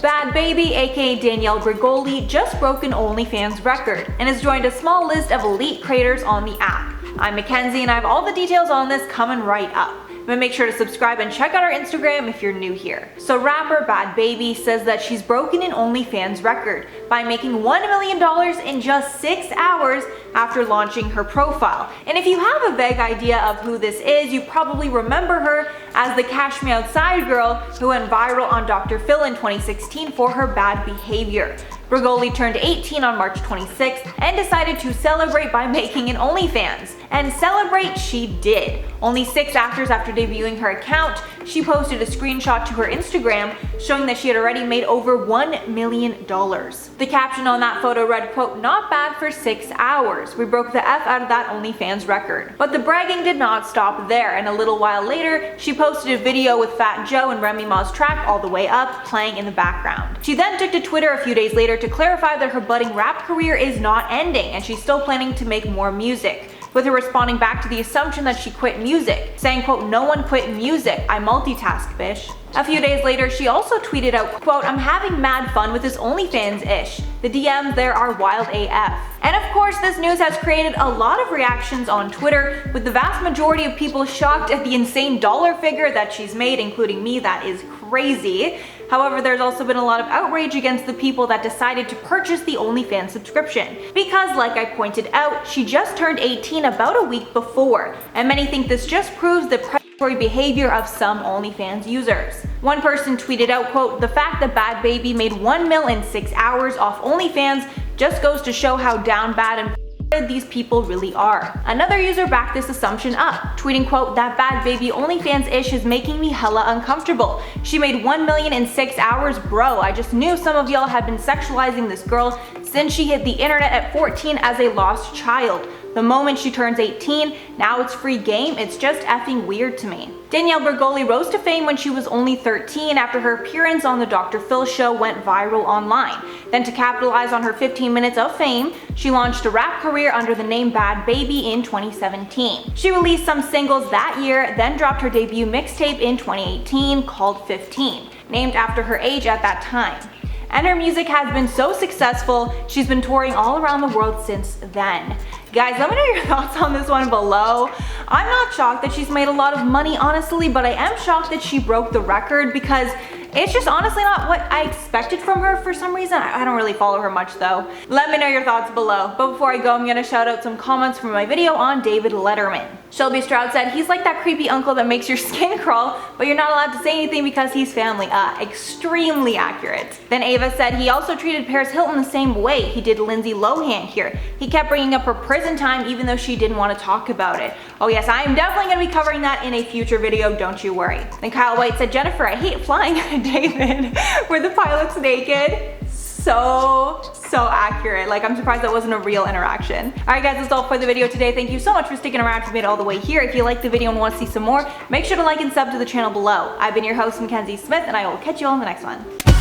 Bhad Bhabie, aka Danielle Bergoli, just broke an OnlyFans record and has joined a small list of elite creators on the app. I'm Mackenzie and I have all the details on this coming right up. But make sure to subscribe and check out our Instagram if you're new here. So rapper Bhad Bhabie says that she's broken an OnlyFans record by making $1 million in just 6 hours after launching her profile. And if you have a vague idea of who this is, you probably remember her as the Cash Me Outside girl who went viral on Dr. Phil in 2016 for her bad behavior. Bergoli turned 18 on March 26th and decided to celebrate by making an OnlyFans. And celebrate she did. Only 6 hours after debuting her account, she posted a screenshot to her Instagram showing that she had already made over $1 million. The caption on that photo read, quote, "Not bad for 6 hours. We broke the F out of that OnlyFans record." But the bragging did not stop there, and a little while later, she posted a video with Fat Joe and Remy Ma's track All the Way Up playing in the background. She then took to Twitter a few days later to clarify that her budding rap career is not ending and she's still planning to make more music, with her responding back to the assumption that she quit music, saying, quote, "No one quit music, I multitask, bish." A few days later, she also tweeted out, quote, "I'm having mad fun with this OnlyFans-ish. The DMs there are wild AF." And of course, this news has created a lot of reactions on Twitter, with the vast majority of people shocked at the insane dollar figure that she's made, including me. That is crazy. However, there's also been a lot of outrage against the people that decided to purchase the OnlyFans subscription. Because, like I pointed out, she just turned 18 about a week before, and many think this just proves the predatory behavior of some OnlyFans users. One person tweeted out, quote, "The fact that Bhad Bhabie made $1 million in 6 hours off OnlyFans just goes to show how down bad and these people really are." Another user backed this assumption up, tweeting, quote, "That Bhad Bhabie OnlyFans-ish is making me hella uncomfortable. She made $1 million in 6 hours, bro. I just knew some of y'all had been sexualizing this girl since she hit the internet at 14 as a lost child. The moment she turns 18, now it's free game. It's just effing weird to me." Danielle Bergoli rose to fame when she was only 13 after her appearance on the Dr. Phil show went viral online. Then to capitalize on her 15 minutes of fame, she launched a rap career under the name Bhad Bhabie in 2017. She released some singles that year, then dropped her debut mixtape in 2018 called 15, named after her age at that time. And her music has been so successful, she's been touring all around the world since then. Guys, let me know your thoughts on this one below. I'm not shocked that she's made a lot of money, honestly, but I am shocked that she broke the record because it's just honestly not what I expected from her for some reason. I don't really follow her much though. Let me know your thoughts below. But before I go, I'm gonna shout out some comments from my video on David Letterman. Shelby Stroud said, "He's like that creepy uncle that makes your skin crawl, but you're not allowed to say anything because he's family." Extremely accurate. Then Ava said, "He also treated Paris Hilton the same way he did Lindsay Lohan here. He kept bringing up her prison time even though she didn't want to talk about it." Oh yes, I am definitely going to be covering that in a future video, don't you worry. Then Kyle White said, "Jennifer, I hate flying." David, were the pilots naked? So accurate. Like, I'm surprised that wasn't a real interaction. Alright guys, that's all for the video today. Thank you so much for sticking around if you made it all the way here. If you liked the video and want to see some more, make sure to like and sub to the channel below. I've been your host, Mackenzie Smith, and I will catch you all in the next one.